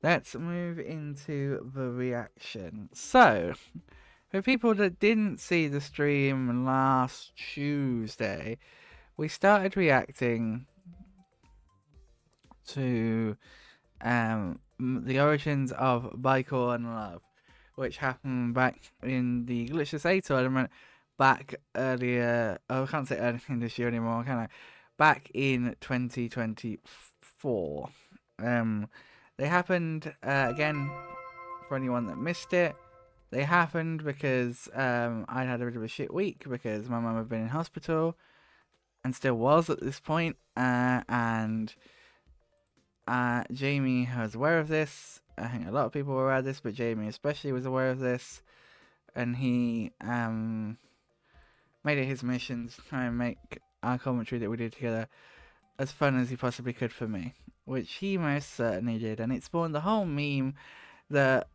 let's move into the reaction. So, for people that didn't see the stream last Tuesday, we started reacting to the origins of BicornLove, which happened back in the Glitchless A tournament back earlier. Oh, I can't say earlier in this year anymore, can I? Back in 2024. They happened again for anyone that missed it. They happened because I had a bit of a shit week because my mum had been in hospital and still was at this point, and Jamie was aware of this. I think a lot of people were aware of this, but Jamie especially was aware of this, and he made it his mission to try and make our commentary that we did together as fun as he possibly could for me, which he most certainly did, and it spawned the whole meme that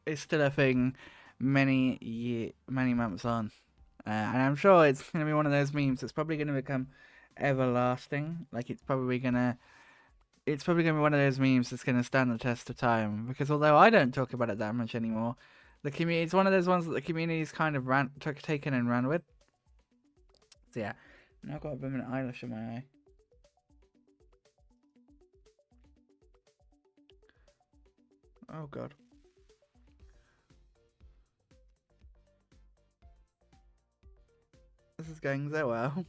is still a thing many months on, and I'm sure it's gonna be one of those memes that's probably gonna become everlasting. Like it's probably gonna be one of those memes that's gonna stand the test of time. Because although I don't talk about it that much anymore, the community, it's one of those ones that the community's kind of taken and ran with. So yeah, now I've got a permanent eyelash in my eye. Oh god. This is going so well.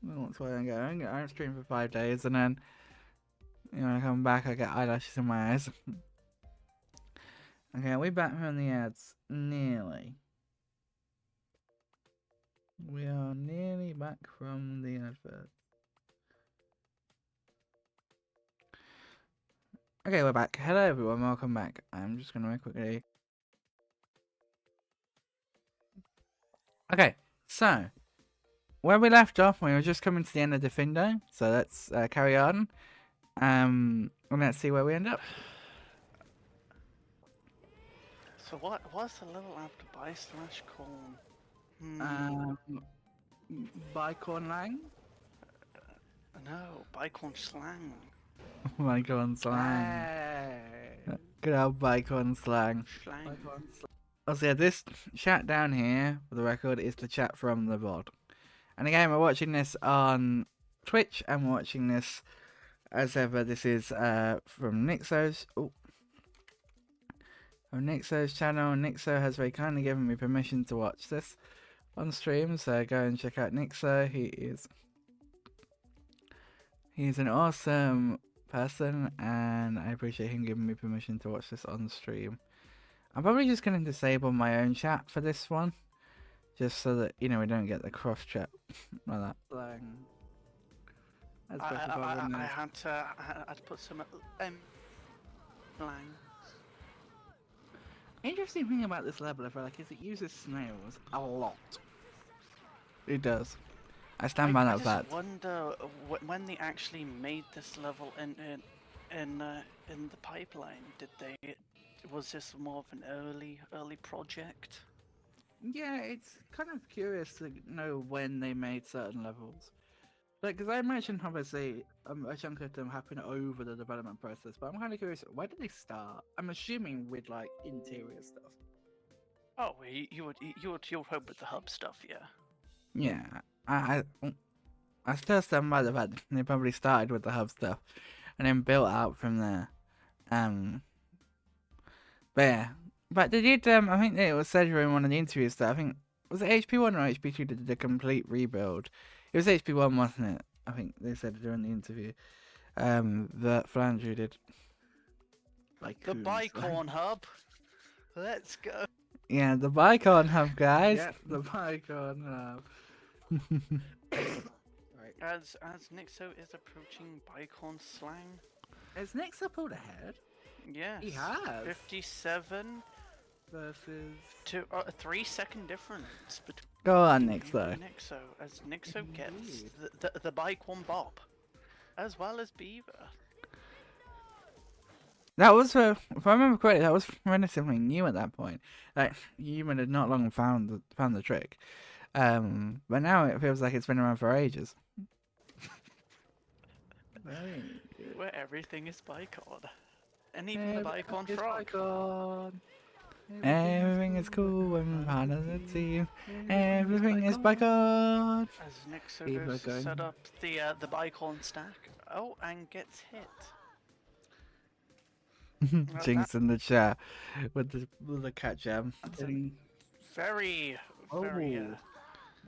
That's why I'm going. I'm streaming for 5 days and then, you know, I come back, I get eyelashes in my eyes. Okay, we're back from the ads. Nearly. We are nearly back from the advert. Okay, we're back. Hello everyone, welcome back. I'm just gonna quickly. Okay, so where we left off, we were just coming to the end of the Findo, so let's carry on. And let's see where we end up. So what's the level after by/corn? Bicorn No, Bicorn slang. Bicorn slang. Good old Bicorn slang. Oh, so yeah, this chat down here, for the record, is the chat from the VOD. And again, we're watching this on Twitch, and we're watching this, as ever, this is from Nixo's. Oh. From Nixo's channel. Nixo has very kindly given me permission to watch this on stream, so go and check out Nixo. He's an awesome person, and I appreciate him giving me permission to watch this on stream. I'm probably just going to disable my own chat for this one, just so that, you know, we don't get the cross chat like that. I had to put some slang. Interesting thing about this level, I feel like, is it uses snails a lot. It does. I stand by that fact. I just wonder when they actually made this level in the pipeline. Was this more of an early project? Yeah, it's kind of curious to know when they made certain levels. Like, because I imagine obviously a chunk of them happen over the development process, but I'm kind of curious, where did they start? I'm assuming with like interior stuff. Oh, you would hope with the hub stuff, yeah. Yeah, I still stand by the fact that they probably started with the hub stuff and then built out from there. But yeah, but they did. I think it was said during one of the interviews that I think was it HP1 or HP2 that did the complete rebuild. It was HP1, wasn't it? I think they said during the interview. That Flandreau did. Like the Bicorn hub. Let's go. Yeah, the Bicorn hub, guys. Yeah, the Bicorn hub. Right. As Nixo is approaching Bicorn slang. Has Nixo pulled ahead? Yes. He has. 57 versus 3-second difference between. Go on, Nixo. As Nixo gets the Bicorn bop, as well as Beaver. That was, if I remember correctly, that was relatively new at that point. Like, Human had not long found the trick. But now it feels like it's been around for ages. Very good. where everything is Bicorn. And even the Bicorn It's frog. Bicorn. Everything is cool when we're part of the team. Everything is Bicorn. As Nixo Keep goes it to going. set up the Bicorn stack. Oh, and gets hit. Jinx in the chat with the cat jam. That's a very, very.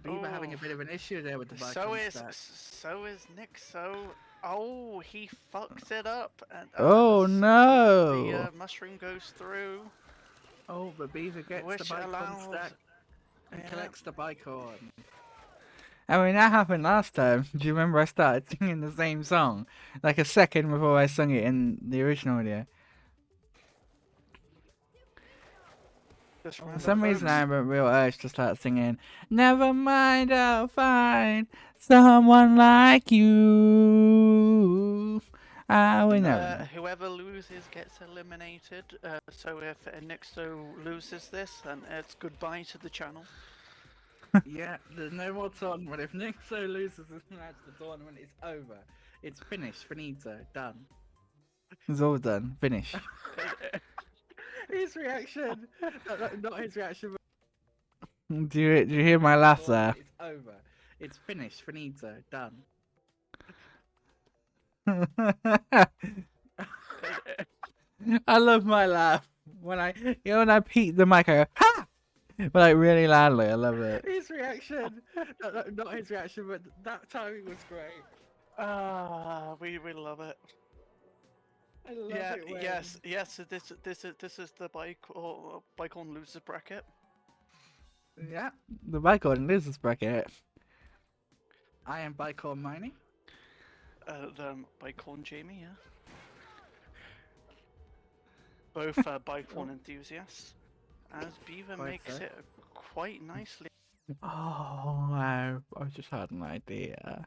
Beaver having a bit of an issue there with the Bicorn stack. So is Nixo. Oh, he fucks it up. And, Oh as no! The mushroom goes through. Oh, but Beaver gets Which the Bicorn allows, stack and yeah. collects the Bicorn. I mean, that happened last time. Do you remember I started singing the same song? Like a second before I sung it in the original video. For some reason I have a real urge to start singing, never mind, I'll find someone like you. I will never. Whoever loses gets eliminated. So if Nixo loses this, then it's goodbye to the channel. Yeah, there's no more tournament. If Nixo loses this match, the tournament is over. It's finished, finito, done. It's all done, finished. His reaction, not his reaction. Do you hear my laugh there? It's over. It's finished, finito, done. I love my laugh when I peek the mic. I go ha, but like really loudly. I love it. His reaction, not his reaction, but that timing was great. We love it. I love it when... Yes. This is the Bicorn losers bracket. Yeah, the Bicorn losers bracket. I am Bicorn Miney. The Bicorn Jamie, yeah. Both Bicorn enthusiasts. As Beaver makes it quite nicely. Oh, I just had an idea.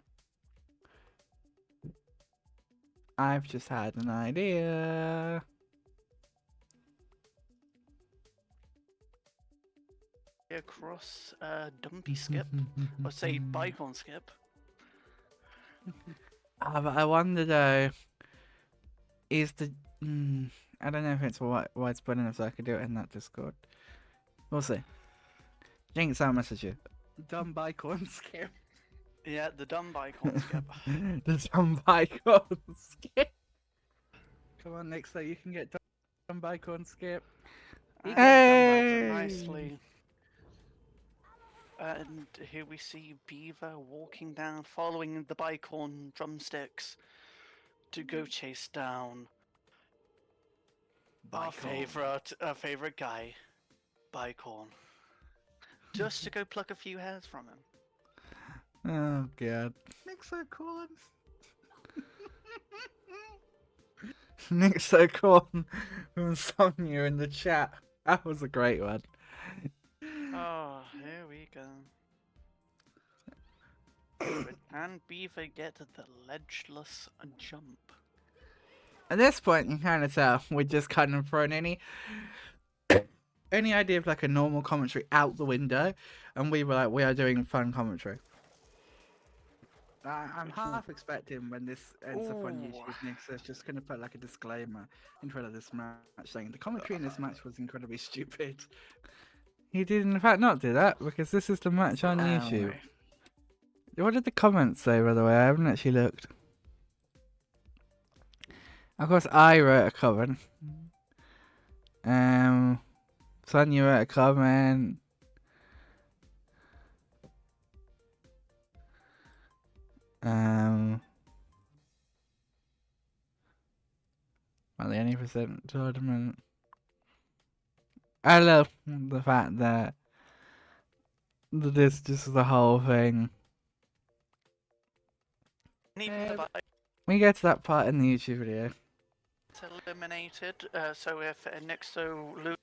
I've just had an idea. Across Dumpy Skip, or say Bicorn Skip. But I wonder though, is the I don't know if it's widespread enough so I could do it in that Discord. We'll see. Jinx, I'll message you. Dumb Bicorn Skip. Yeah, the dumb Bicorn Skip. The dumb Bicorn Skip. Come on, Nick, so you can get dumb Bicorn Skip. Hey! Nicely. And here we see Beaver walking down, following the Bicorn drumsticks to go chase down our favorite guy, Bicorn. Just to go pluck a few hairs from him. Oh god. Nixocorn. Nixocorn from Sonya in the chat. That was a great one. Oh, here we go. And Beaver get the ledgeless jump. At this point, you kind of tell we're just kind of throwing any idea of like a normal commentary out the window, and we were like, we are doing fun commentary. I'm half expecting when this ends up on YouTube next, it's just going to put like a disclaimer in front of this match saying the commentary in this match was incredibly stupid. He did in fact not do that because this is the match on YouTube. What did the comments say, by the way? I haven't actually looked. Of course, I wrote a comment. Sonya wrote a comment. Well, the any percent tournament. I love the fact that this just the whole thing. We get to that part in the YouTube video. It's eliminated, so if Nixo loses.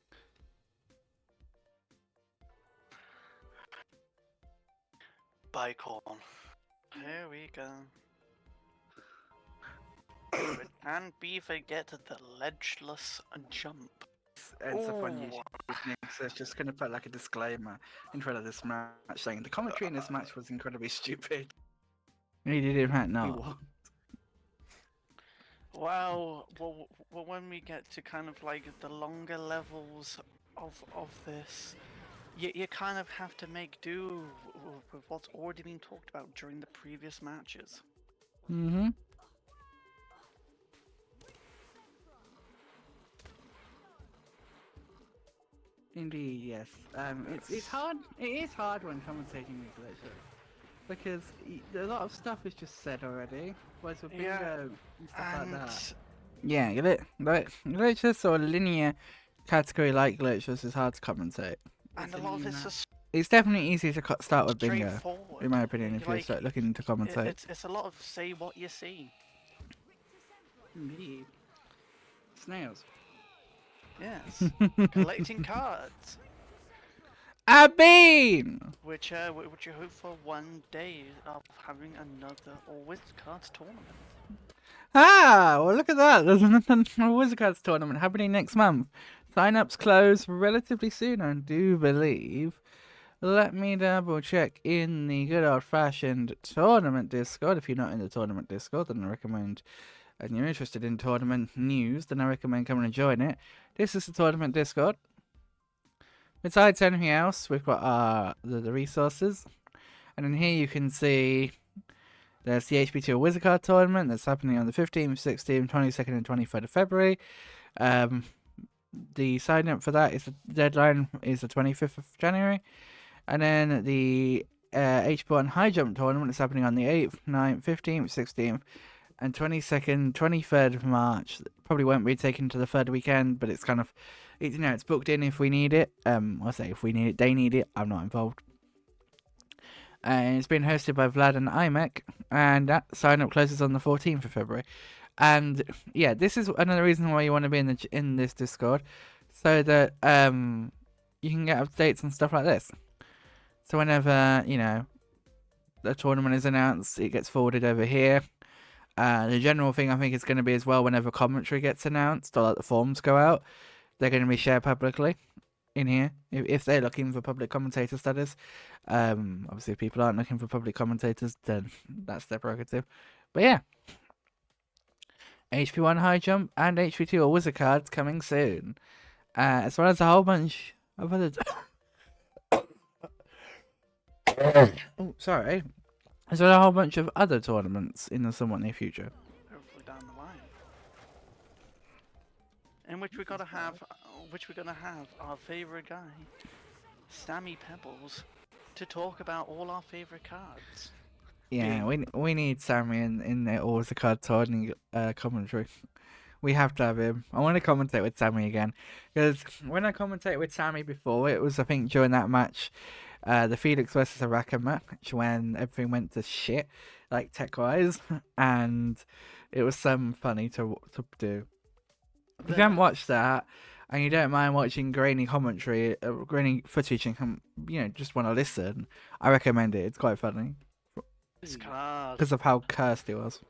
Bicorn. Here we go. And Beaver get the ledgeless jump. Ends up on YouTube, so it's just going to put like a disclaimer in front of this match saying the commentary in this match was incredibly stupid. He did in fact not. Well, when we get to kind of like the longer levels of this, you kind of have to make do with what's already been talked about during the previous matches. Mm-hmm. Indeed, yes. It's hard. It is hard when commentating with glitches because a lot of stuff is just said already. Whereas with bingo Yeah, and stuff like and that. Yeah, glitches or linear category like glitches is hard to commentate. a lot of it's just It's definitely easy to start with bingo, straightforward. in my opinion, if you Like start looking to commentate. it's a lot of say what you see. Indeed. Snails. Yes, collecting cards, A bean! which you hope for one day of having another Wizard Cards tournament. Ah, well, look at that. There's a Wizard Cards tournament happening next month. Sign-ups close relatively soon, I do believe. Let me double check in the good old-fashioned tournament Discord. If you're not in the tournament Discord, then I recommend, and you're interested in tournament news, then I recommend coming and join it. This is the tournament Discord. Besides anything else, we've got the resources. And in here you can see there's the HB2 Wizard Card Tournament that's happening on the 15th, 16th, 22nd, and 23rd of February. The sign up for that is the deadline is the 25th of January. And then the HB1 High Jump Tournament is happening on the 8th, 9th, 15th, 16th, and 22nd, 23rd of March. Probably won't be taken to the third weekend, but it's kind of, it's booked in if we need it. I'll say if we need it, they need it. I'm not involved. And it's been hosted by Vlad and IMEC, and that sign up closes on the 14th of February. And yeah, this is another reason why you want to be in this Discord, so that you can get updates and stuff like this. So whenever the tournament is announced, it gets forwarded over here. The general thing I think is going to be as well, whenever commentary gets announced or like the forms go out, they're going to be shared publicly in here if they're looking for public commentators, that is. Obviously if people aren't looking for public commentators, then that's their prerogative. But yeah, HP1 High Jump and HP2 or Wizard Cards coming soon, as well as a whole bunch of other oh, sorry. As well as a whole bunch of other tournaments in the somewhat near future. Hopefully down the line. In which we're gonna have our favorite guy, Sammy Pebbles, to talk about all our favorite cards. Yeah, we need Sammy in the Wizard Card tournament commentary. We have to have him. I want to commentate with Sammy again, because when I commentated with Sammy before, it was I think during that match, the Felix versus Araka match, when everything went to shit, like tech wise, and it was some funny to do. If you haven't watched that and you don't mind watching grainy commentary, grainy footage, and just want to listen, I recommend it. It's quite funny. This card. Because of how cursed it was.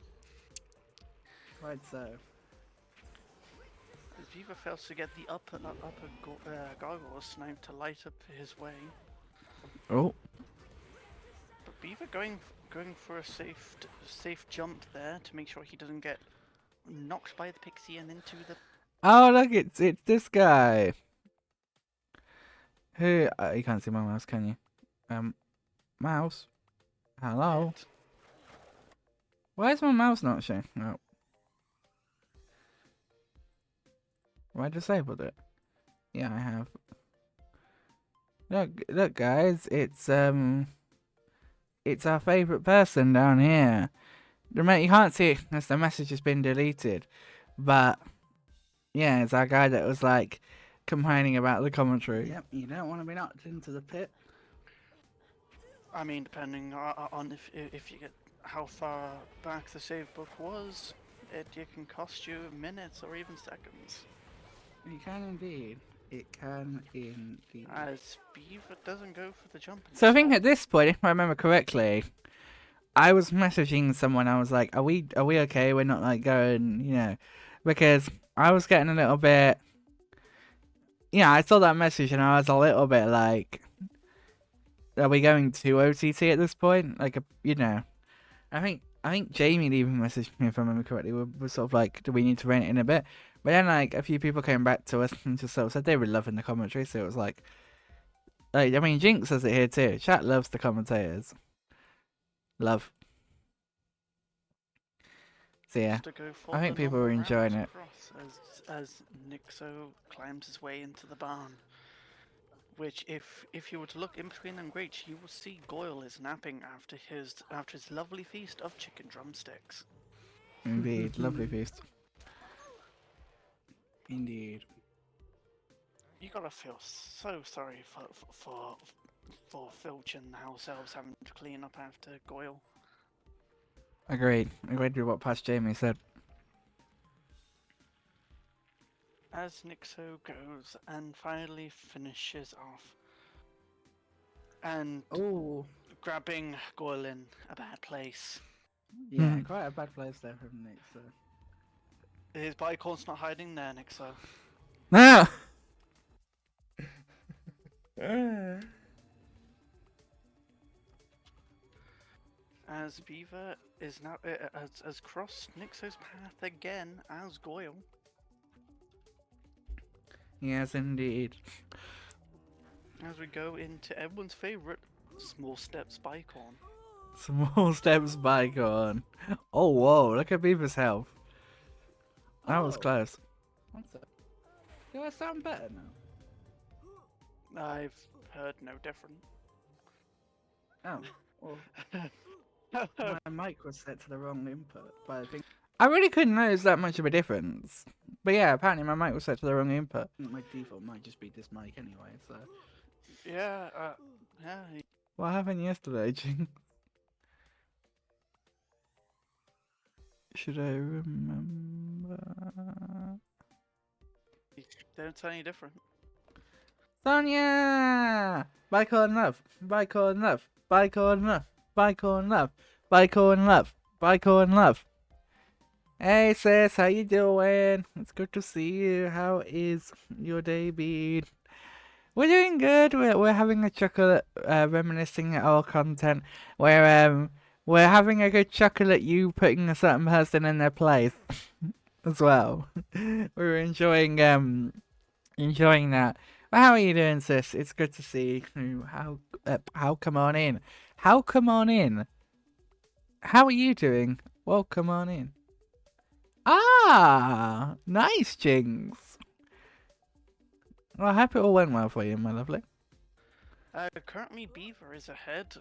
Right, so. Viva fails to get the upper gargoyle snipe to light up his way. Oh. But Beaver going for a safe jump there to make sure he doesn't get knocked by the pixie and into the. Oh look, it's this guy. Who? You can't see my mouse, can you? Mouse. Hello. Why is my mouse not showing? No. Have I disabled it? Yeah, I have. Look, guys, it's our favourite person down here. You can't see it as the message has been deleted, but yeah, it's our guy that was like complaining about the commentary. Yep, you don't want to be knocked into the pit. I mean, depending on if you get how far back the save book was, it can cost you minutes or even seconds. You can indeed. It can indeed. As Beaver doesn't go for the jump. So I think at this point, if I remember correctly, I was messaging someone. I was like, "Are we okay? We're not like going, because I was getting a little bit. Yeah, I saw that message and I was a little bit like, are we going to OTT at this point? Like, I think I think Jamie even messaged me, if I remember correctly, was sort of like, do we need to rent it in a bit? But then like a few people came back to us and just sort of said they were loving the commentary, so it was like I mean Jinx says it here too. Chat loves the commentators. Love. So yeah, To go for I think the people were normal enjoying route it. across as Nixo climbs his way into the barn. Which, if you were to look in between them grates, you will see Goyle is napping after his lovely feast of chicken drumsticks. Indeed, lovely feast. Indeed. You gotta feel so sorry for Filch and the house elves having to clean up after Goyle. Agreed. Agreed with what past Jamie said. As Nixo goes and finally finishes off, and Oh. grabbing Goyle in a bad place. Yeah, quite a bad place there from Nick, so. His Bicorn's not hiding there, Nixo. Ah! As Beaver is now has crossed Nixo's path again as Goyle. Yes, indeed. As we go into everyone's favourite, Small Steps Bicorn. Small steps Bicorn. Oh, whoa, look at Beaver's health. That was close. What's that? Do I sound better now? I've heard no different. Oh, well, my mic was set to the wrong input, but I think I really couldn't notice that much of a difference. But yeah, apparently my mic was set to the wrong input. My default might just be this mic anyway, so. Yeah, What happened yesterday, Jinx? Should I remember? you don't sound any different. Sonia! BicornLove! BicornLove! BicornLove! BicornLove! BicornLove! BicornLove! Hey sis, how you doing? It's good to see you. How is your day been? We're doing good. We're having a chuckle at reminiscing at our content. We're having a good chuckle at you putting a certain person in their place as well. We're enjoying that. Well, how are you doing, sis? It's good to see you. How come on in? How come on in? How are you doing? Welcome on in. Ah, nice, Jinx. Well, I hope it all went well for you, my lovely. Currently Beaver is ahead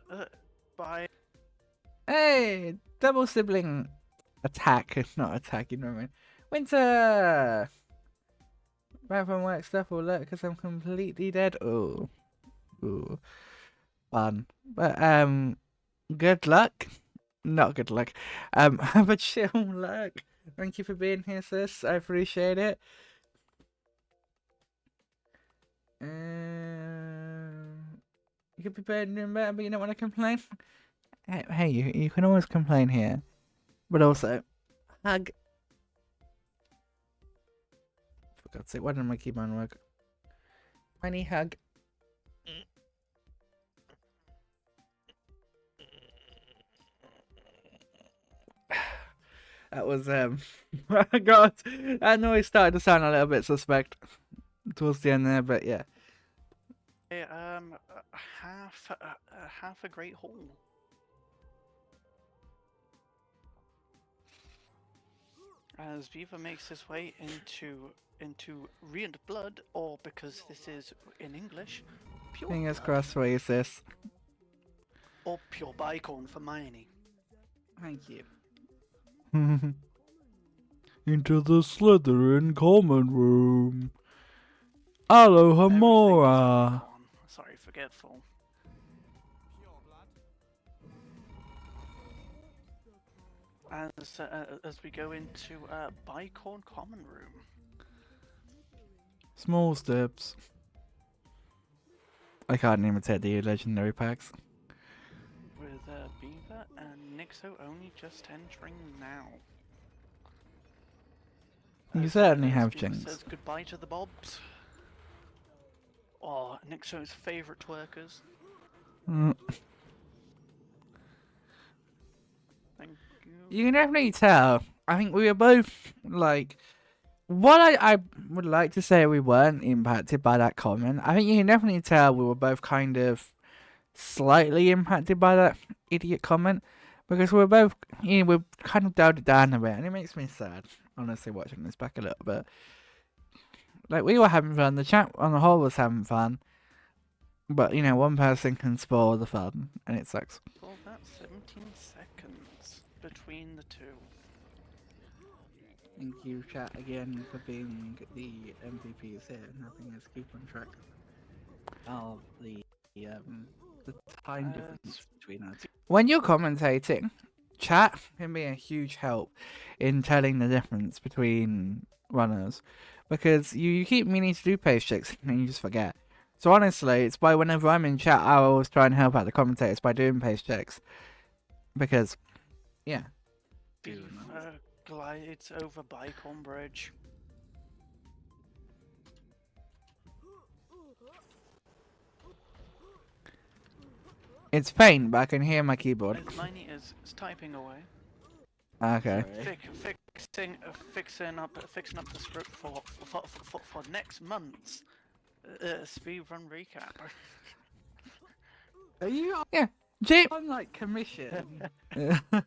by... Hey, double sibling attack, not attack, you know what I mean. Winter! Back from work stuff will look because I'm completely dead. Ooh. Fun. But, good luck. Not good luck. Have a chill luck. Thank you for being here, sis. I appreciate it. You could be better doing better, but you don't want to complain. Hey, you can always complain here. But also, hug. For God's sake, why didn't my keyboard work? Tiny hug. That was, oh God, that noise started to sound a little bit suspect towards the end there, but yeah. half a great haul. As Beaver makes his way into Real Blood, or because this is in English, Pure Fingers Blood, crossed for you, sis. or Pure Bicorn for Miney. Thank you. Into the Slytherin common room. Alohomora. Sorry, forgetful. As we go into Bicorn common room. Small steps. I can't imitate the legendary packs. With Beaver and Nixo only just entering now. You certainly have, Beaver Jinx. says goodbye to the Bobs. Oh, Nixo's favourite twerkers. Thank you. You can definitely tell. I think we were both like. What I would like to say we weren't impacted by that comment. I think you can definitely tell we were both kind of slightly impacted by that idiot comment because we're both, we're kind of dialed it down a bit, and it makes me sad, honestly, watching this back a little bit. Like, we were having fun, the chat on the whole was having fun, but, one person can spoil the fun, and it sucks. Well, that's 17 seconds between the two. Thank you, chat, again, for being the MVPs here and helping us keep on track of the time difference between us. When you're commentating, chat can be a huge help in telling the difference between runners, because you keep meaning to do pace checks and you just forget. So honestly, it's by whenever I'm in chat, I always try and help out the commentators by doing pace checks, because, yeah. Beaver glides over Bicorn Bridge. It's faint, but I can hear my keyboard. As Miney is typing away. Okay. Fixing up the script for next month's speedrun recap. Are you? Yeah. Jim on like commission. Yeah, I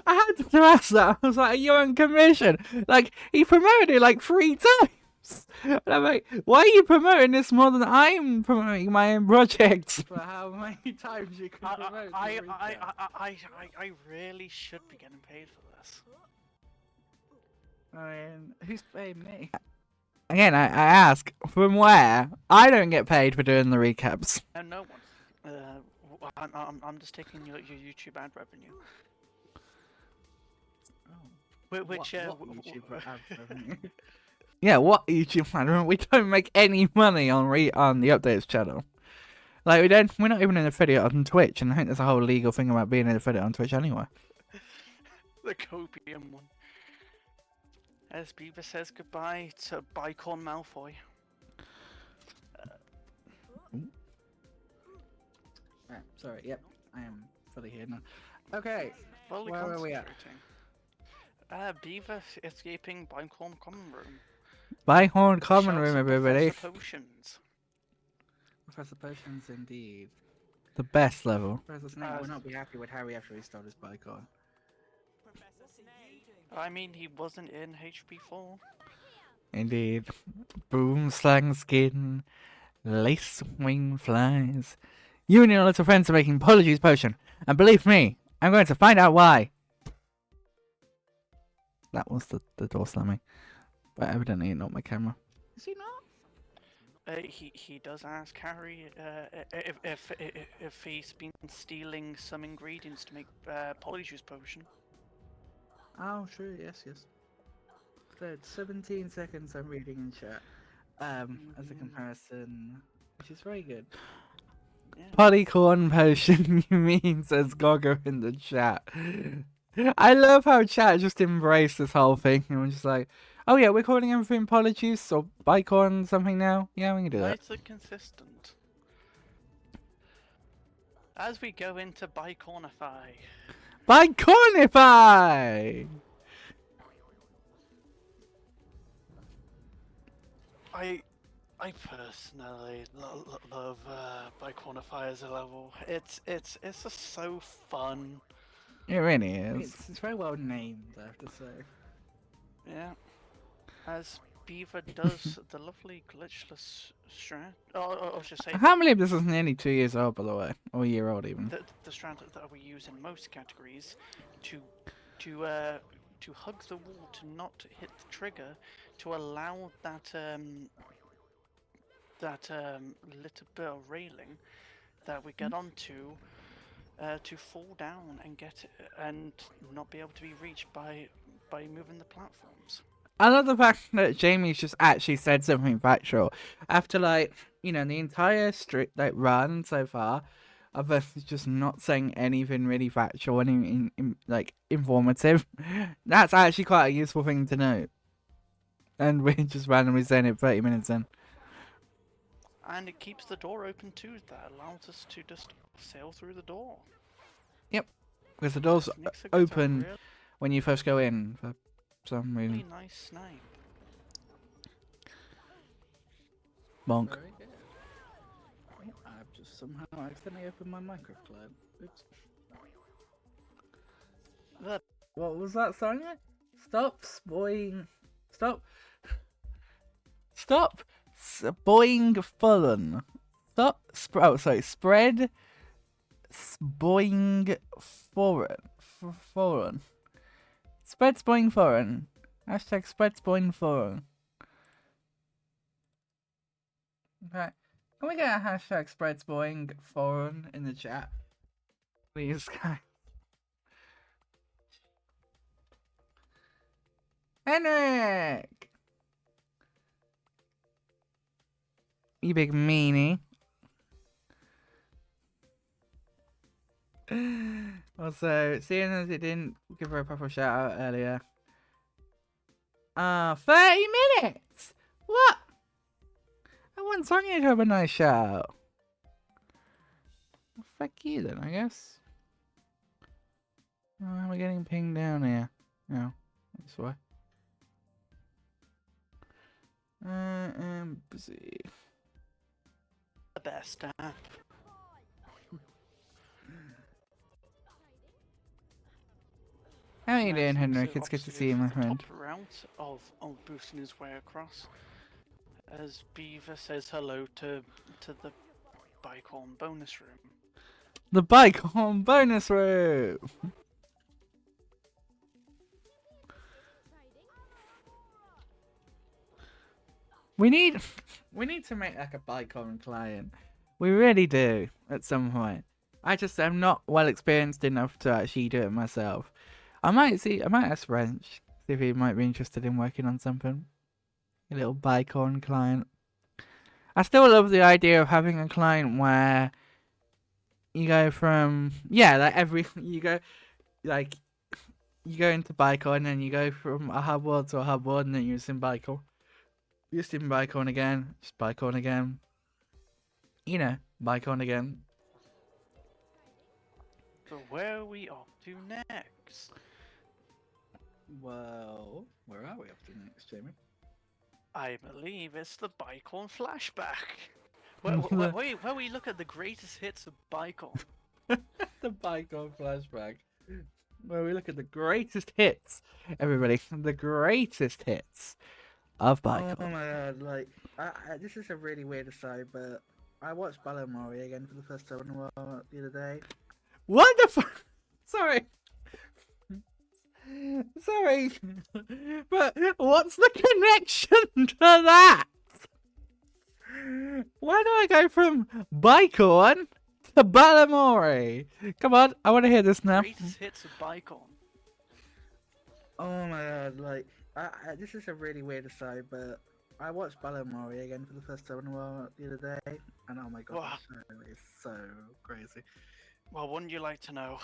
had to ask that. I was like, "Are you on commission?" Like, he promoted it like 3 times. And I'm like, "Why are you promoting this more than I'm promoting my own projects?" For how many times you can promote? I really should be getting paid for this. I mean, who's paying me? Again, I ask, from where? I don't get paid for doing the recaps. No one. I'm just taking your YouTube ad revenue. Oh. Which what YouTube ad revenue? Yeah, what YouTube ad revenue? We don't make any money on the updates channel. Like, we're not even an affiliate on Twitch, and I think there's a whole legal thing about being an affiliate on Twitch anyway. The copium one. As Beaver says goodbye to Bicorn Malfoy. Right, sorry, yep, I am fully here now. Okay, Fully where are we at? Beaver escaping Bicorn Common Room. Bicorn Common Room, everybody. Professor Potions. Professor Potions, indeed. The best level. Professor Snape will not be happy with how he actually stole his Bicorn. I mean, he wasn't in HP4. Indeed. Boom, slang, skin, lace, wing, flies. You and your little friends are making Apologies Potion, and believe me, I'm going to find out why. That was the door slamming, but evidently not my camera. Is he not? He does ask Harry if he's been stealing some ingredients to make Polyjuice Potion. Oh, sure, yes. So 17 seconds I'm reading in chat, as a comparison, which is very good. Yeah. Polycorn Potion, you mean, says Goggo in the chat. I love how chat just embraced this whole thing and was just like, oh yeah, we're calling everything Polyjuice or Bicorn something now? Yeah, we can do that. Nice and consistent. As we go into Bicornify. Bicornify! I personally love Bicornify as a level. It's just so fun. It really is. It's very well named, I have to say. Yeah. As Beaver does the lovely glitchless strat. I should say. I can't believe this is nearly 2 years old, by the way, or a year old even. The strat that we use in most categories to hug the wall, to not hit the trigger, to allow that little bit of railing that we get onto to fall down and and not be able to be reached by moving the platforms. I love the fact that Jamie's just actually said something factual after, like, the entire run so far of us just not saying anything really factual and like informative. That's actually quite a useful thing to know. And we're just randomly saying it 30 minutes in. And it keeps the door open too. That allows us to just sail through the door. Yep. because the doors Snicks got a open really when you first go in for some reason. nice snipe. Bonk. Very good. Oh, I've just somehow accidentally opened my Minecraft client. Oops. What was that, Sonia? Stop spoiling. Stop. Stop spoiling fun. Stop. Oh, sorry. Spread. Spoiling foreign. Foreign. Spread spoiling foreign. Hashtag spread spoiling foreign. Okay. Can we get a hashtag spread spoiling foreign in the chat? Please, guys. Henrik! You big meanie. Also, seeing as it didn't give her a proper shout out earlier. 30 minutes! What? I want Sonia to have a nice shout out. Well, fuck you then, I guess. Oh, am I getting pinged down here? No, that's why. I am busy. The best app. How are you doing, Nice. Henrik? So It's good to obviously see you, for my the friend. top route of boosting his way across, as Beaver says hello to the Bicorn bonus room. The Bicorn bonus room! We need to make like a Bicorn client. We really do at some point. I just am not well experienced enough to actually do it myself. I might ask Wrench, see if he might be interested in working on something. A little Bicorn client. I still love the idea of having a client where you go from you go into Bicorn and you go from a hub world to a hub world and then you're in Bicorn. You're in Bicorn again, just Bicorn again. You know, Bicorn again. So where are we off to next? Well, where are we off to next, Jamie? I believe it's the Bicorn flashback. Where we look at the greatest hits of Bicorn. The Bicorn flashback. Where we look at the greatest hits, everybody. The greatest hits of Bicorn. Oh my god, this is a really weird aside, but I watched Balamori again for the first time in a while the other day. What the fuck? Sorry. Sorry. But what's the connection to that? Why do I go from Bicorn to Balamori? Come on, I want to hear this now. Greatest hits of Bicorn. Oh my god, this is a really weird aside, but I watched Balamori again for the first time in a while the other day, and oh my god, Wow. it's so crazy. Well, wouldn't you like to know?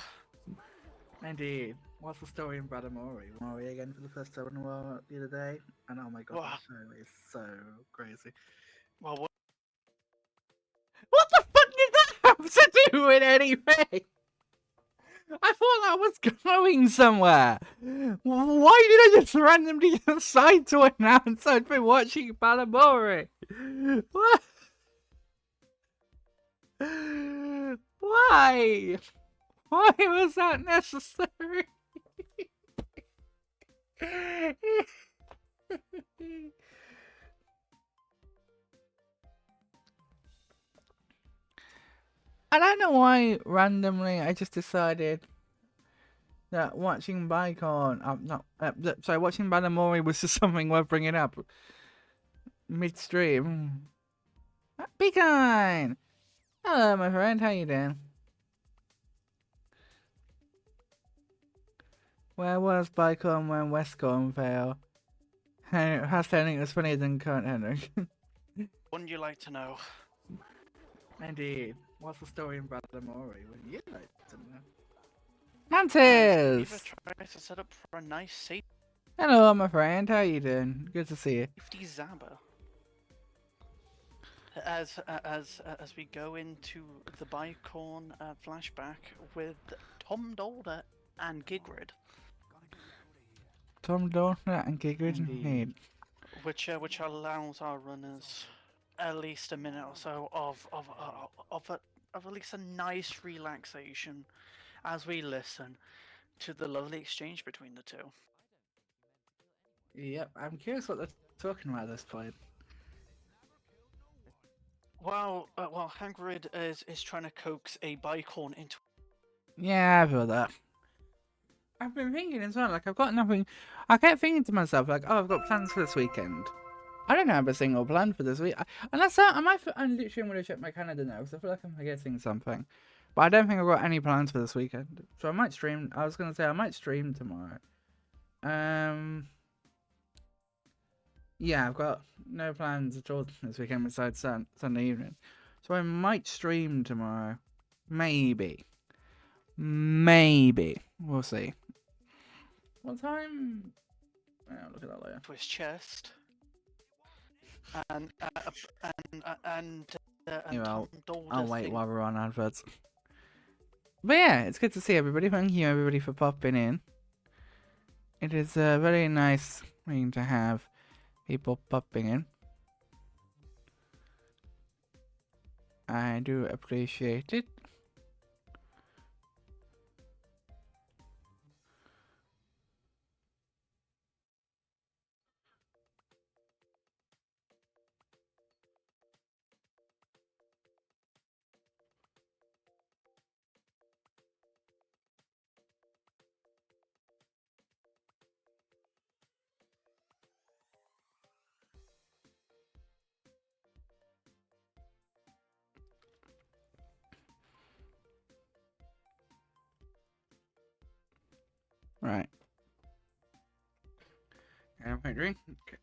Indeed. What's the story in Balamori? Mori again for the first time in a while the other day, and oh my god, Wow. it's so crazy. Well, What the fuck did that have to do with anything? I thought that was going somewhere. Why did I just randomly decide to announce I'd been watching Balamori? What? Why? Why was that necessary? I don't know why randomly I just decided that watching watching Balamori was just something worth bringing up midstream. Be kind. Hello, my friend. How you doing? Where was Bicorn when Westcorn failed? Past Henrik was funnier than current Henrik. wouldn't you like to know? Indeed. What's the story in Balamori? Would you like to know? Mantis! Beaver tries to set up for a nice safety Hello, my friend. How you doing? Good to see you. Zabba. As we go into the Bicorn flashback with Tom Dolder and Gigrid. Tom Dorner and Gigrid and Indeed. Head. Which allows our runners at least a minute or so of at least a nice relaxation as we listen to the lovely exchange between the two. Yep, I'm curious what they're talking about at this point. Well, Hagrid is trying to coax a Bicorn into. Yeah, I feel that. I've been thinking as well, like, I've got nothing. I kept thinking to myself, like, oh, I've got plans for this weekend. I don't have a single plan for this week. And that's I'm literally going to check my calendar now because I feel like I'm forgetting something. But I don't think I've got any plans for this weekend. So I might stream. I was going to say I might stream tomorrow. Yeah, I've got no plans at all this weekend besides Sunday evening. So I might stream tomorrow. Maybe. We'll see. What time? Oh, look at that later. To his chest. And Tom Dolder's I'll wait thing. while we're on adverts. But yeah, it's good to see everybody. Thank you everybody for popping in. It is a very nice thing to have people popping in. I do appreciate it. Right. Have my drink. Okay.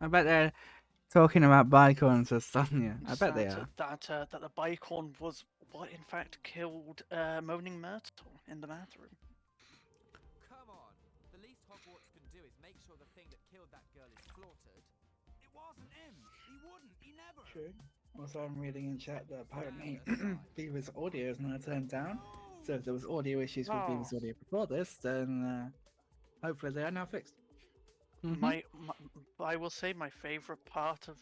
I bet they're talking about Bicorns or something. I bet they are. That the Bicorn was what in fact killed Moaning Myrtle in the bathroom. Come on. The least Hogwarts can do is make sure the thing that killed that girl is slaughtered. It wasn't him. He wouldn't. He never. True. Also, I'm reading in chat that apparently Beaver's audio is now turned down. So if there was audio issues with Beaver's audio before this, then hopefully they are now fixed. My I will say my favorite part of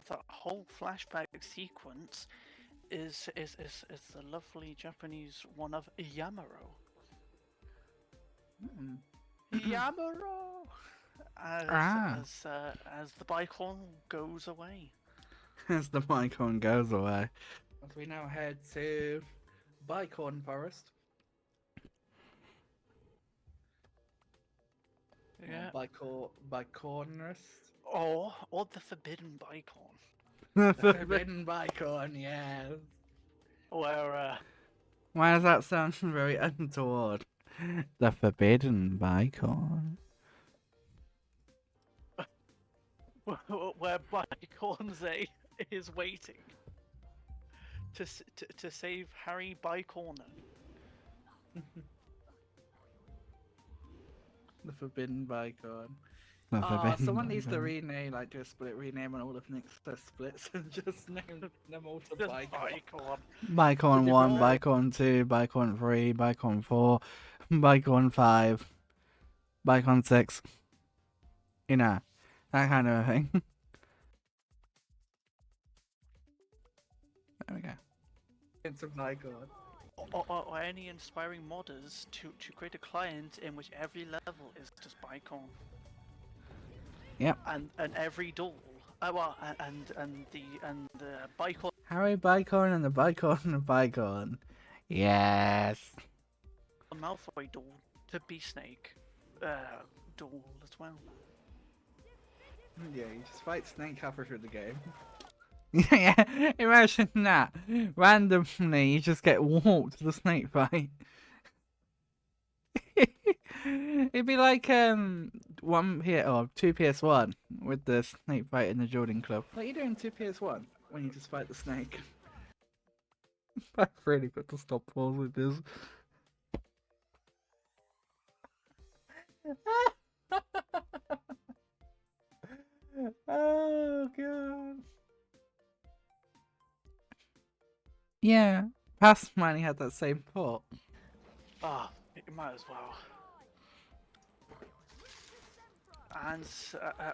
the whole flashback sequence is the lovely Japanese one of Yamaro. Yamaro. As the Bicorn goes away. As the Bicorn goes away. As we now head to Bicorn Forest. Yeah. Bicornus. Or the Forbidden Bicorn. The Forbidden Bicorn, yes. Where Why does that sound very untoward? The Forbidden Bicorn. where Bicornze is waiting to save Harry Bicorner. The Forbidden Bicorn. Someone needs to rename, like, do a split rename on all of Nick's splits and just name them all to Just Bicorn. Bicorn 1, Different- Bicorn 2, Bicorn 3, Bicorn 4, Bicorn 5, Bicorn 6. You know, that kind of a thing. There we go. It's a Bicorn. Or any inspiring modders to create a client in which every level is just Bicorn. Yep. And every door. And the Bicorn Harry Bicorn and the Bicorn of Bicorn. Yes. Malfoy door to be Snake door as well. Yeah, you just fight Snake halfway through the game. Yeah, imagine that. Randomly, you just get walked to the snake fight. It'd be like 2 PS1 with the snake fight in the Jordan Club. Like you do in 2 PS1 when you just fight the snake. I've really got to stop pausing this. Oh god. Yeah, past Manny had that same thought. Ah, it might as well. And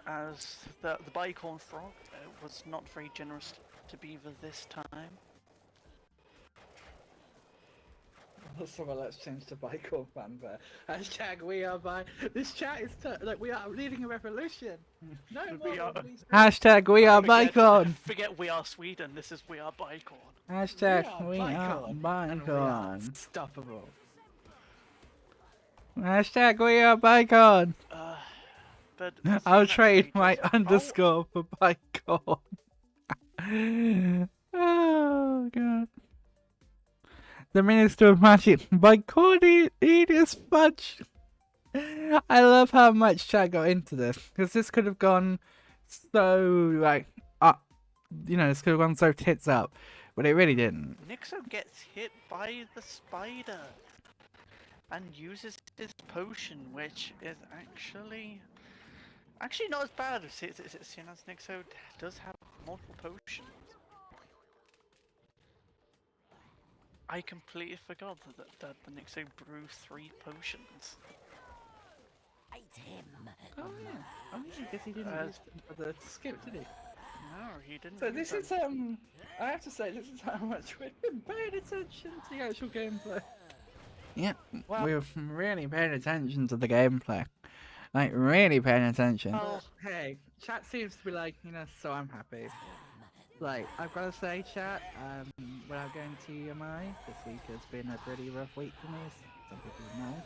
as the Bicorn Frog was not very generous to Beaver this time. So let's change to Bicorn fanfare. Hashtag we are by. This chat is like we are leading a revolution. No We more. are- of these- Hashtag we are Forget- Bicon. Forget we are Sweden. This is we are Bicorn. Hashtag we are and we are Bicon. unstoppable. Hashtag we are Bicon. But I'll seeing trade that my Sneakers- underscore for Bicon. Oh god. The Minister of Magic by Cornelius Fudge. I love how much chat got into this because this could have gone so like up, this could have gone so tits up, but it really didn't. Nixo gets hit by the spider and uses his potion, which is actually not as bad as seeing as Nixo does have multiple potions. I completely forgot that the Nixo brew 3 potions. Ate him. Oh yeah. Oh yeah. Because he didn't use them for the skip, did he? No, he didn't. So use this them. is I have to say this is how much we've been paying attention to the actual gameplay. Yeah, Well- we've really paid attention to the gameplay, like really paying attention. Well, Hey, chat seems to be like, so I'm happy. Like, I've got to say, chat, without going to EMI, this week has been a pretty rough week for me, as some people know.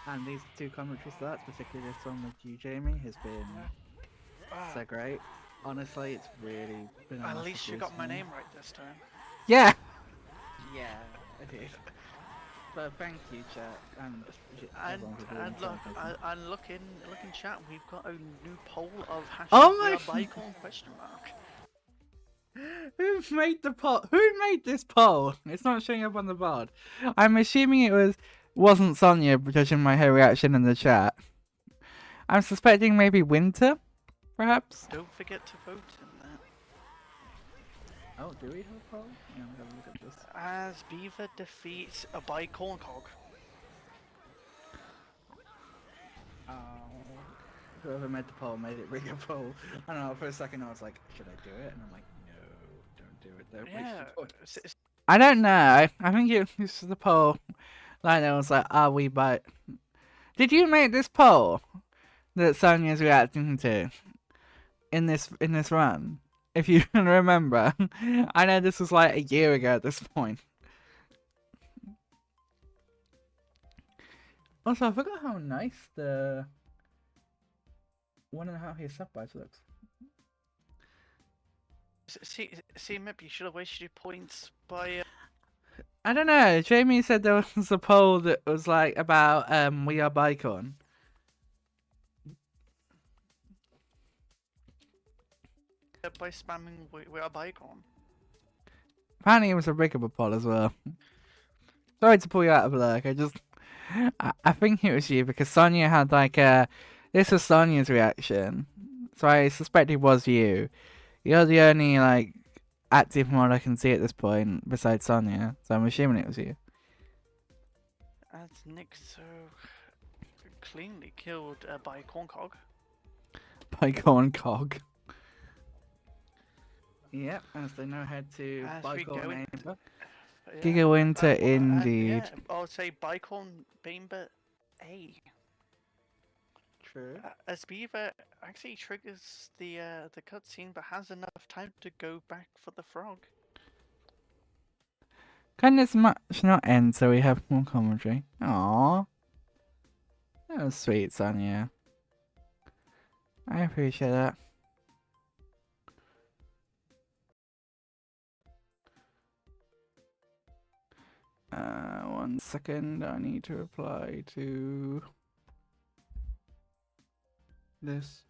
And these 2 commentary starts, particularly this one with you, Jamie, has been so great. Honestly, it's really been a at massive least you boost got for my me. name right this time. Yeah, Yeah, I did. But thank you, chat, and everyone for doing And so, look, thank you. and look in chat, we've got a new poll of hashtag Oh we my- are Bicorn question mark. who made the poll? Who made this poll? It's not showing up on the board. I'm assuming it wasn't Sonia, judging my her reaction in the chat. I'm suspecting maybe Winter, perhaps. Don't forget to vote in that. Oh, do we have a poll? Yeah, I'm gonna look at this. As Beaver defeats a Bicorn Cog. Oh, whoever made the poll made it ring a poll. I don't know, for a second I was like, should I do it? And I'm like, no, don't do it. Don't waste Yeah, your points. I don't know. I think it was the poll. Like that was like, are we but did you make this poll that Sonia's reacting to in this run? If you can remember. I know this was like a year ago at this point. Also, I forgot how nice the 1.5 year sub badge looks. See, maybe you should have wasted your points by. I don't know. Jamie said there was a poll that was like about we are Bicorn. By spamming we are Bicorn. Apparently it was a riggable poll as well. Sorry to pull you out of luck. I think it was you because Sonia had like this was Sonia's reaction. So I suspect it was you. You're the only like active mod I can see at this point besides Sonia. So I'm assuming it was you. As Nixo cleanly killed by Corncog. Bicorn Cog. Yep, as they know how to As buy we gold go name. into- Giga Winter indeed. Yeah, I would say Bicorn Beamber A. True. As Beaver actually triggers the cutscene, but has enough time to go back for the frog. Can this match not end so we have more commentary? Aww. That was sweet, Sonia. I appreciate that. One second, I need to reply to this.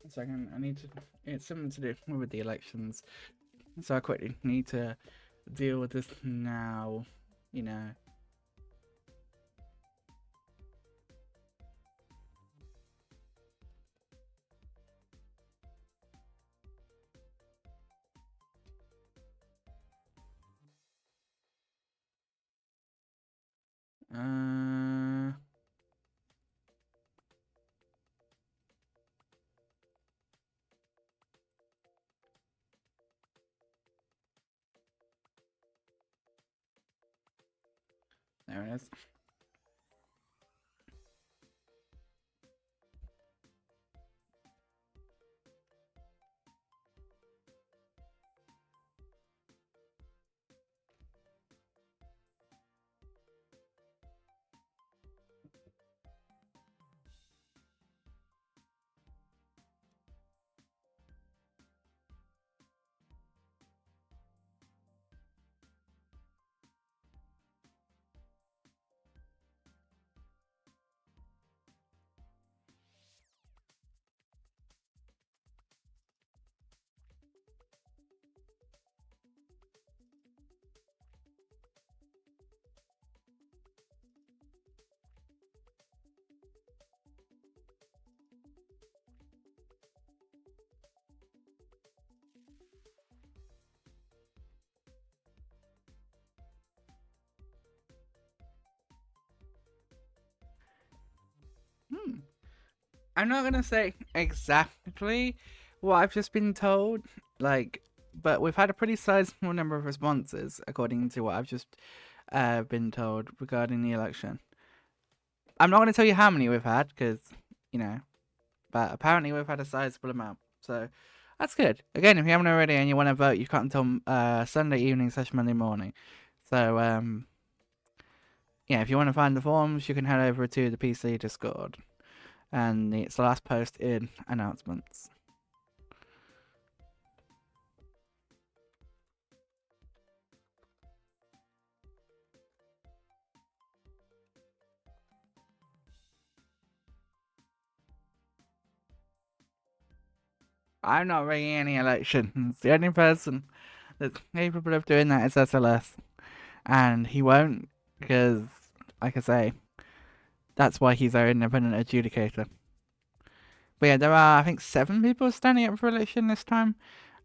a second. I need to. It's something to do with the elections, so I quickly need to deal with this now. You know. Uh. There it is. I'm not gonna say exactly what I've just been told, like, but we've had a pretty sizable number of responses according to what I've just been told regarding the election. I'm not gonna tell you how many we've had because, you know, but apparently we've had a sizable amount, so that's good. Again, if you haven't already and you want to vote, you've got until Sunday evening / Monday morning. So yeah, if you want to find the forms, you can head over to the PC Discord. And it's the last post in announcements. I'm not rigging any elections. The only person that's capable of doing that is SLS. And he won't, because, like I say, that's why he's our independent adjudicator. But yeah, there are, I think, 7 people standing up for election this time,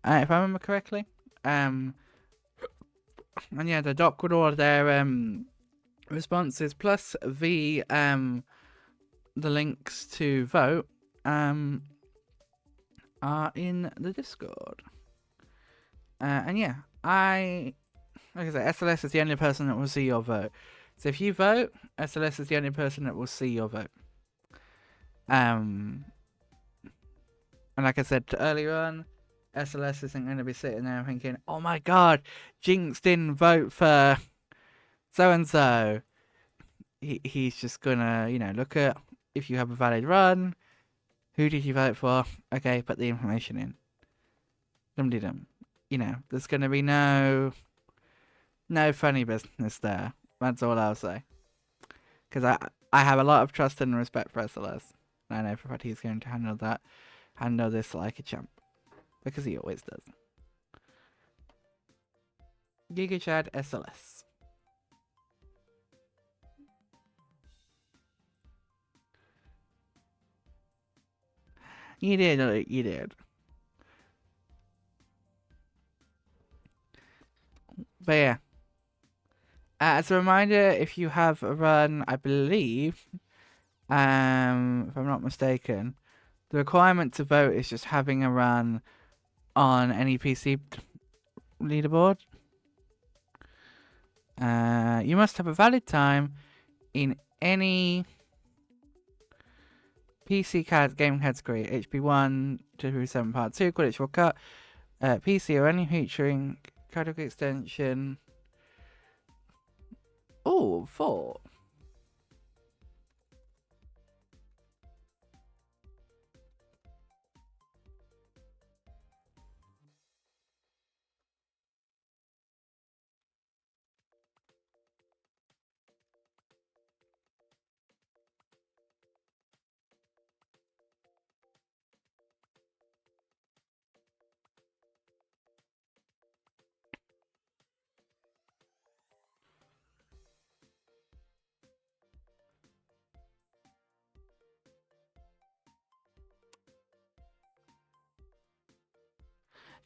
if I remember correctly. And yeah, the doc with all of their responses plus the links to vote are in the Discord. And yeah, like I said, SLS is the only person that will see your vote. So if you vote, SLS is the only person that will see your vote. And like I said earlier on, SLS isn't going to be sitting there thinking, oh my god, Jinx didn't vote for so-and-so. He's just going to, you know, look at if you have a valid run, who did you vote for? Okay, put the information in. Dum-de-dum. You know, there's going to be no funny business there. That's all I'll say. Because I have a lot of trust and respect for SLS. And I know for a fact he's going to handle this like a champ. Because he always does. Giga Chad SLS. You did, you did. But yeah. As a reminder, if you have a run, I believe, if I'm not mistaken, the requirement to vote is just having a run on any PC leaderboard. You must have a valid time in any PC game category, HP1 to 7 Part 2, Quidditch World Cup, PC or any featuring category extension. Oh, 4.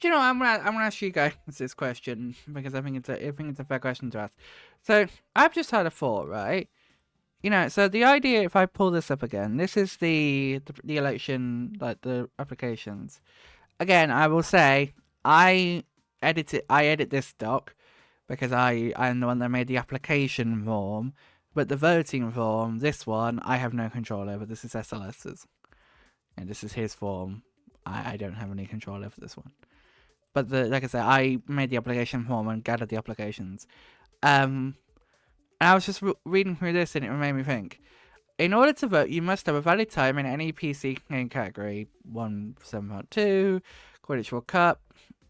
Do you know what, I'm gonna ask you guys this question because I think it's a fair question to ask. So I've just had a thought, right? You know, so the idea, if I pull this up again, this is the election, like the applications. Again, I will say I edit this doc because I'm the one that made the application form, but the voting form, this one, I have no control over. This is SLS's, and this is his form. I don't have any control over this one. But like I said, I made the application form and gathered the applications. And I was just reading through this, and it made me think. In order to vote, you must have a valid time in any PC game category, 1.7.2, Quidditch World Cup,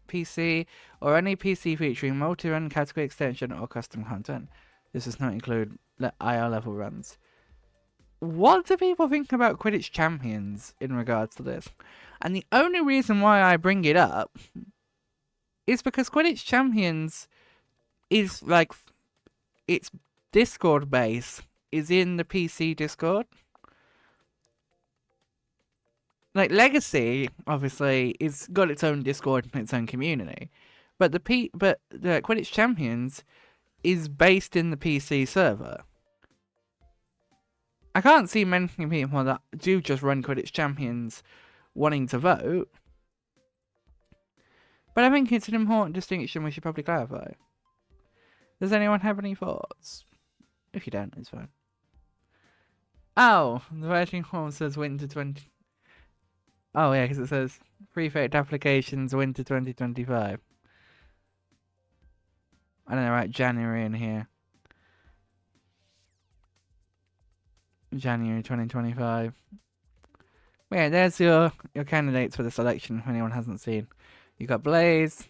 PC, or any PC featuring multi-run category extension or custom content. This does not include IR level runs. What do people think about Quidditch Champions in regards to this? And the only reason why I bring it up is because Quidditch Champions is like, its Discord base is in the PC Discord. Like, Legacy, obviously, is got its own Discord and its own community. But the Quidditch Champions is based in the PC server. I can't see many people that do just run Quidditch Champions wanting to vote. But I think it's an important distinction we should probably clarify. Does anyone have any thoughts? If you don't, it's fine. Oh, the voting form says winter 20... Oh yeah, because it says prefect applications winter 2025. I don't know, right, January in here. January 2025. Yeah, there's your candidates for this election, if anyone hasn't seen. You got Blaze.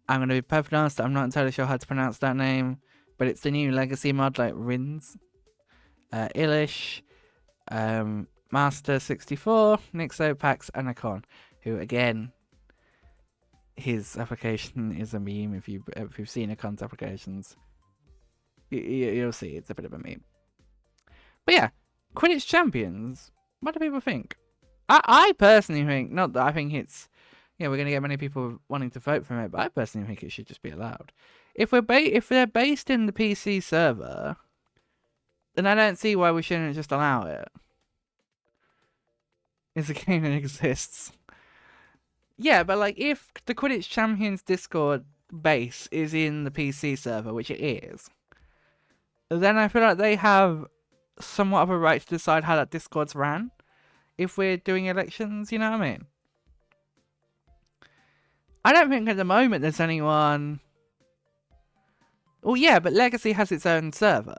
I'm going to be perfectly honest, I'm not entirely sure how to pronounce that name, but it's the new Legacy mod, like Rins. Illish. Master 64, Nixo, Pax, and Akon, who again, his application is a meme. If you've seen Akon's applications, you'll see it's a bit of a meme. But yeah, Quidditch Champions. What do people think? I personally think, not that I think it's, we're gonna get many people wanting to vote for it, but I personally think it should just be allowed. If they're based in the PC server, then I don't see why we shouldn't just allow it. It's a game that exists. Yeah, but like, if the Quidditch Champions Discord base is in the PC server, which it is, then I feel like they have somewhat of a right to decide how that Discord's ran. If we're doing elections, you know what I mean? I don't think at the moment there's anyone... Well, yeah, but Legacy has its own server.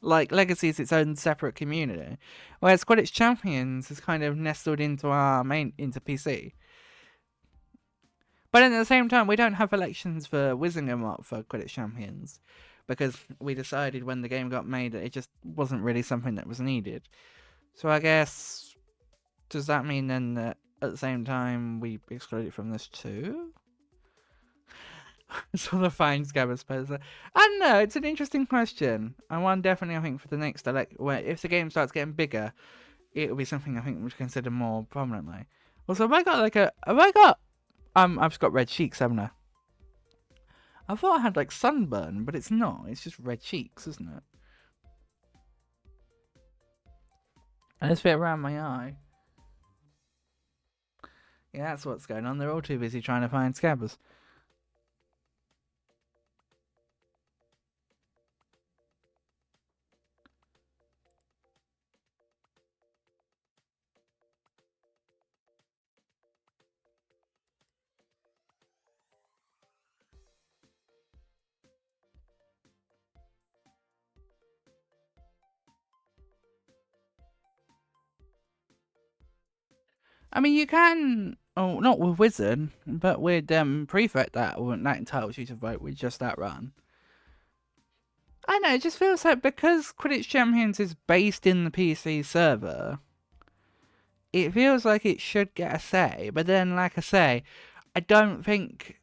Like, Legacy is its own separate community. Whereas Quidditch Champions is kind of nestled into into PC. But at the same time, we don't have elections for Wizengamot for Quidditch Champions. Because we decided when the game got made that it just wasn't really something that was needed. So I guess, does that mean then that at the same time we exclude it from this too? Sort of fine Scabbers poser. I don't know, it's an interesting question. And one definitely I think for the next if the game starts getting bigger, it'll be something I think we should consider more prominently. Also, I've just got red cheeks, haven't I? I thought I had like sunburn, but it's not. It's just red cheeks, isn't it? And it's a bit around my eye. Yeah, that's what's going on. They're all too busy trying to find Scabbers. I mean, you can, not with Wizard, but with Prefect that entitles you to vote with just that run. I know, it just feels like because Quidditch Champions is based in the PC server, it feels like it should get a say. But then, like I say, I don't think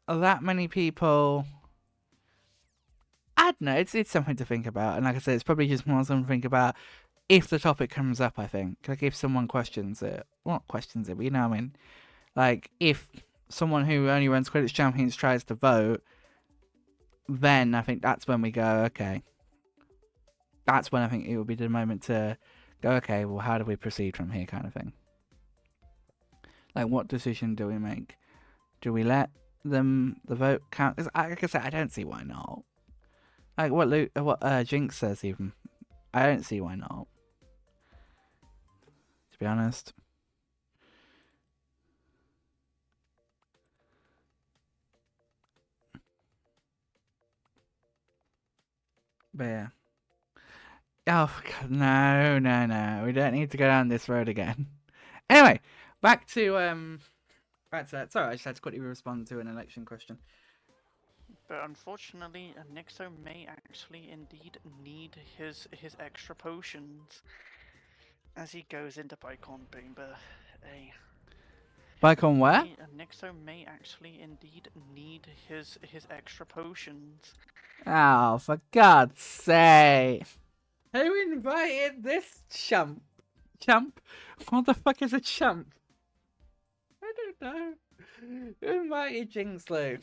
that many people... I don't know, it's something to think about. And like I said, it's probably just more something to think about if the topic comes up, I think. Like, if someone questions it. Well, not questions it, but you know what I mean? Like, if someone who only runs Quidditch Champions tries to vote, then I think that's when we go, okay. That's when I think it will be the moment to go, okay, well, how do we proceed from here, kind of thing. Like, what decision do we make? Do we let the vote count? 'Cause like I said, I don't see why not. Like what Jinx says even. I don't see why not. To be honest. But yeah. Oh God, no. We don't need to go down this road again. Anyway, back to that. Sorry, I just had to quickly respond to an election question. But unfortunately, Nixo may actually indeed need his extra potions as he goes into Bicon Beamer. Bicon where? Nixo may actually indeed need his extra potions. Oh, for God's sake. Who invited this chump? Chump? What the fuck is a chump? I don't know. Who invited Jinx Lou?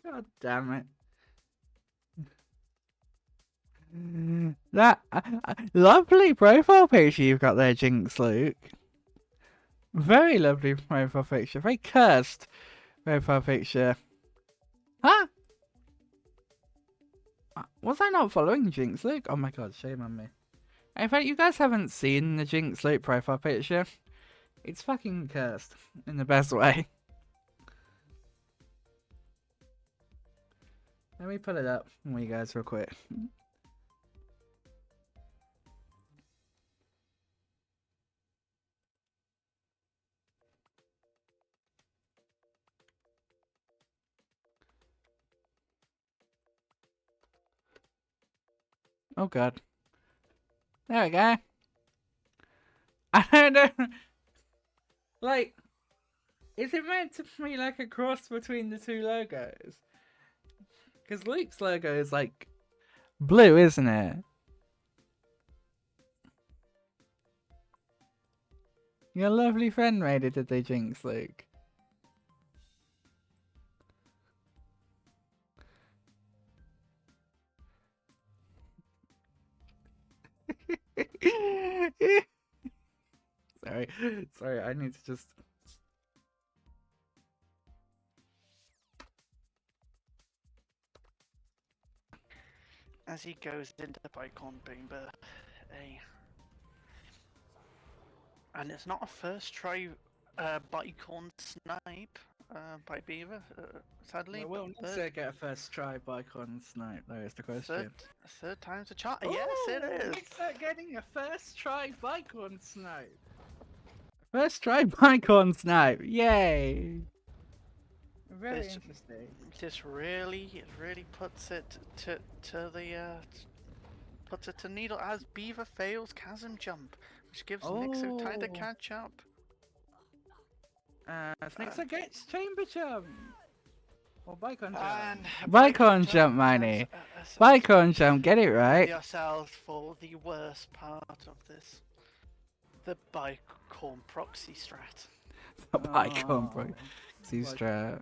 God damn it. That lovely profile picture you've got there, Jinx Luke. Very lovely profile picture. Very cursed profile picture. Huh? Was I not following Jinx Luke? Oh my god, shame on me. In fact, you guys haven't seen the Jinx Luke profile picture. It's fucking cursed in the best way. Let me pull it up for you guys real quick. Oh god. There we go. I don't know. Like, is it meant to be like a cross between the two logos? Because Luke's logo is like blue, isn't it? Your lovely friend made it, did they, Jinx Luke? Sorry, I need to just... As he goes into Bicon Beamer, and it's not a first try Bicon snipe by Beaver, sadly. Well, we'll also get a first try Bicon snipe, though, is the question. Third time's a charm. Yes, it is. It's getting a first try Bicon snipe. First try Bicon snipe. Yay. Very interesting. This really puts it to the puts it to needle as Beaver fails chasm jump, which gives Nixo time to catch up. Nixo gets chamber jump. Or Bicon jump. And Bicon jump, Manny. Bicon jump, get it right. Yourselves for the worst part of this. The Bicorn proxy strat. The Bicon proxy strat.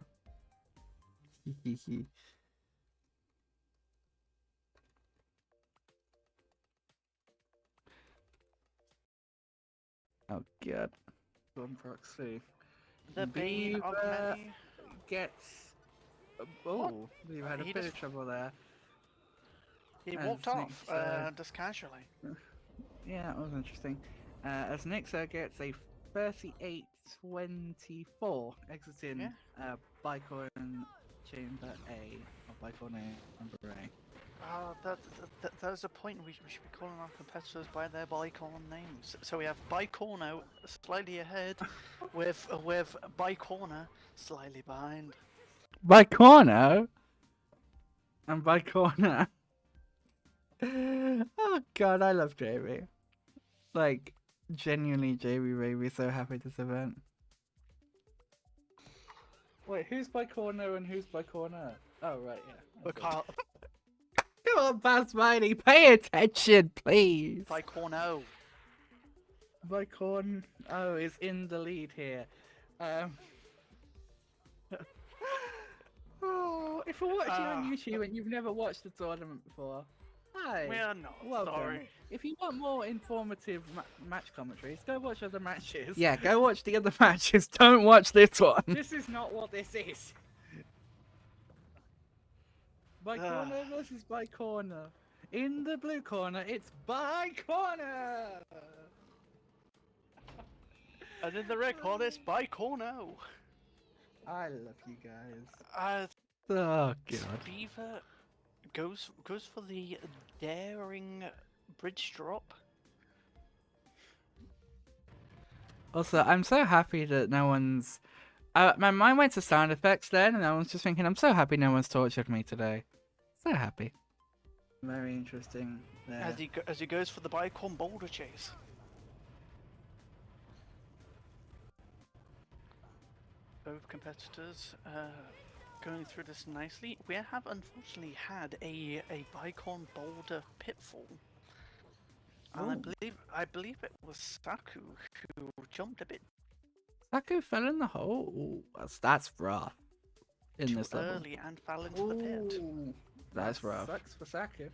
Oh god. Bicon proxy. The Bane of Many gets... Oh, we've had a bit of trouble there. He walked off, just casually. Yeah, that was interesting. As Nixo gets a 38-24 exiting Bicorn Chamber A, or Bicorn A, number A. Oh, there's a point we should be calling our competitors by their Bicorn names. So we have Bicorno slightly ahead, with Bicorner slightly behind. Bicorno? And Bicorner? Oh god, I love Jamie. Like, genuinely, Jamie made me so happy this event. Wait, who's Bicorno and who's Bicorner? Oh, right, yeah. Kyle. Come on, Basmini, pay attention, please. Bicorno. Bicorn is in the lead here. If you're watching on Ah, YouTube and you've never watched the tournament before, hi, We are not welcome. sorry. If you want more informative match commentaries, go watch other matches. Yeah, go watch the other matches. Don't watch this one. This is not what this is. By corner versus by corner. In the blue corner, it's by corner. And in the red corner, it's Bicorno. I love you guys. Oh god. Beaver goes for the daring bridge drop. Also, I'm so happy that no one's. My mind went to sound effects then, and I was just thinking, I'm so happy no one's tortured me today. So happy. Very interesting. There. As he goes for the Bicorn boulder chase. Both competitors going through this nicely. We have unfortunately had a Bicorn boulder pitfall. And I believe it was Saku who jumped a bit Saku fell in the hole. Ooh, that's rough. In too this level. early and fell into the pit. Ooh, That's that rough. Sucks for Saku.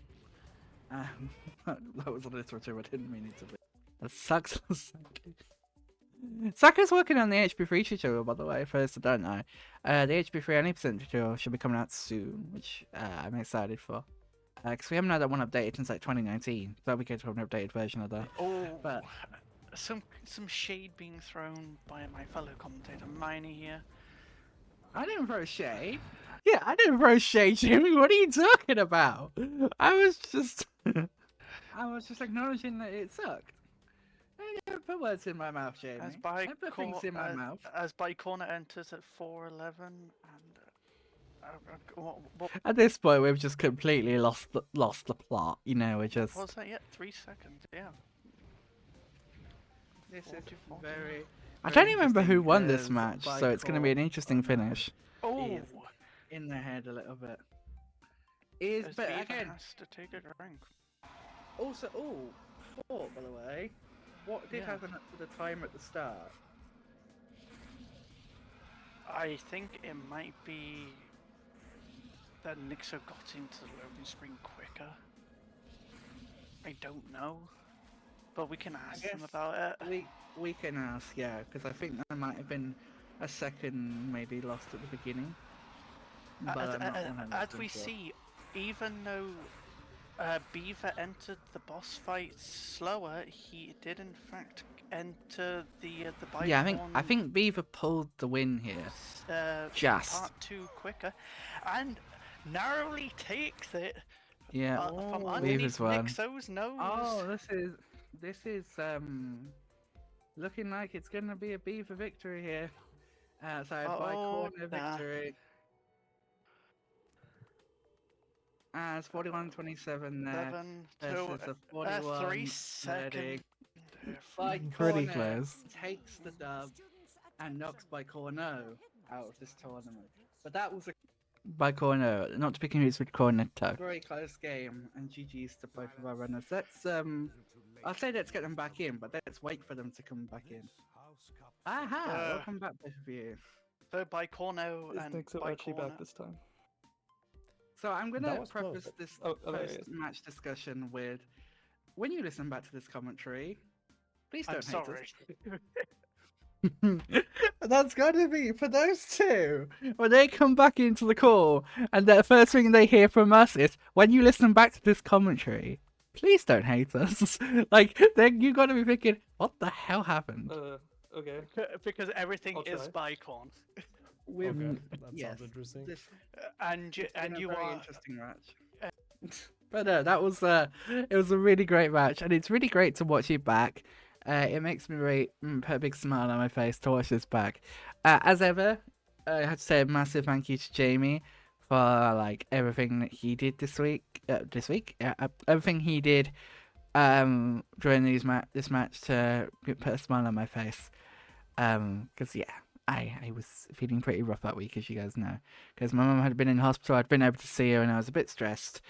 That was alliterative. I didn't mean it to be. That sucks for Saku. Saku's working on the HP3 tutorial, by the way, for those that don't know. The HP3 any% tutorial should be coming out soon, which I'm excited for. Because we haven't had that one updated since like 2019. So we get to have an updated version of that. Oh, But some shade being thrown by my fellow commentator, Miney here. I didn't throw shade. Yeah, I didn't throw shade, Jimmy. What are you talking about? I was just... I was just acknowledging that it sucked. I don't put words in my mouth, Jamie. As I put things in my mouth. Bicorner enters at 4:11 and At this point, we've just completely lost the plot. You know, we're just... what was that yet? 3 seconds, yeah. This is 44. very. I very don't even remember who interesting won this because match, so it's going to be an Bicorn interesting finish. Oh, is in their head a little bit. Is as but Beaver again, has to take a drink. also thought by the way, what did Yeah. happen up to the time at the start? I think it might be that Nixo got into the loading screen quicker. I don't know, but we can ask them guess about it. We can ask, yeah, because I think there might have been a second maybe lost at the beginning. But I'm not 100% As we sure. see, even though Beaver entered the boss fight slower, he did in fact enter the Bicorn. Yeah, I think Beaver pulled the win here. Just. part 2 quicker, and narrowly takes it Yeah, from Oh, underneath Beaver's won. Nixo's nose. Oh, this is looking like it's gonna be a Beaver victory here. Sorry, by Oh, corner nah. victory. As 41-27 there 7 versus to a 41 3 second. By Pretty corner close. takes the dub and knocks by Corno out of this tournament. But that was a By corner, not to be confused with Cornetto. very close game, and GG's to both of our runners. Let's I'll say let's get them back in, but let's wait for them to come back in. Aha! Welcome back, both of you. So Bicorno and actually Bicorno. back this time? So I'm That gonna was preface close. this Oh, there he is. post-match discussion with, when you listen back to this commentary, please don't I'm hate sorry. us. That's got to be for those two. When they come back into the call, and the first thing they hear from us is, when you listen back to this commentary, please don't hate us. Like, then you got to be thinking, what the hell happened? Okay. Because everything I'll is try. Bicorn. With Okay. That yes, sounds interesting. this And it's been a you very are interesting match. But no, that was it was a really great match, and it's really great to watch it back. It makes me really put a big smile on my face to watch this back. As ever, I have to say a massive thank you to Jamie for like everything that he did this week. Everything he did during this match to put a smile on my face. Because yeah, I was feeling pretty rough that week, as you guys know, because my mum had been in hospital. I'd been able to see her, and I was a bit stressed.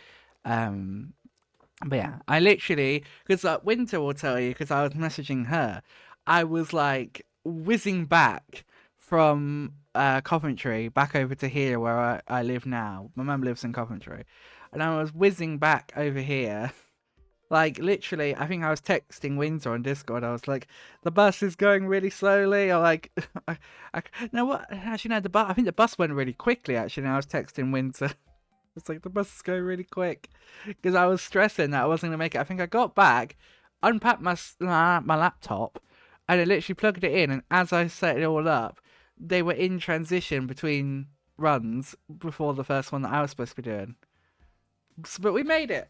But yeah, I literally, because Winter will tell you, because I was messaging her, I was like whizzing back from Coventry back over to here where I live now. My mum lives in Coventry. And I was whizzing back over here. Like, literally, I think I was texting Windsor on Discord. I was like, the bus is going really slowly. Or like, no, what? Actually, no, I think the bus went really quickly, actually. And I was texting Windsor. It's like, the bus is going really quick. Because I was stressing that I wasn't going to make it. I think I got back, unpacked my laptop, and I literally plugged it in. And as I set it all up, they were in transition between runs before the first one that I was supposed to be doing. But we made it.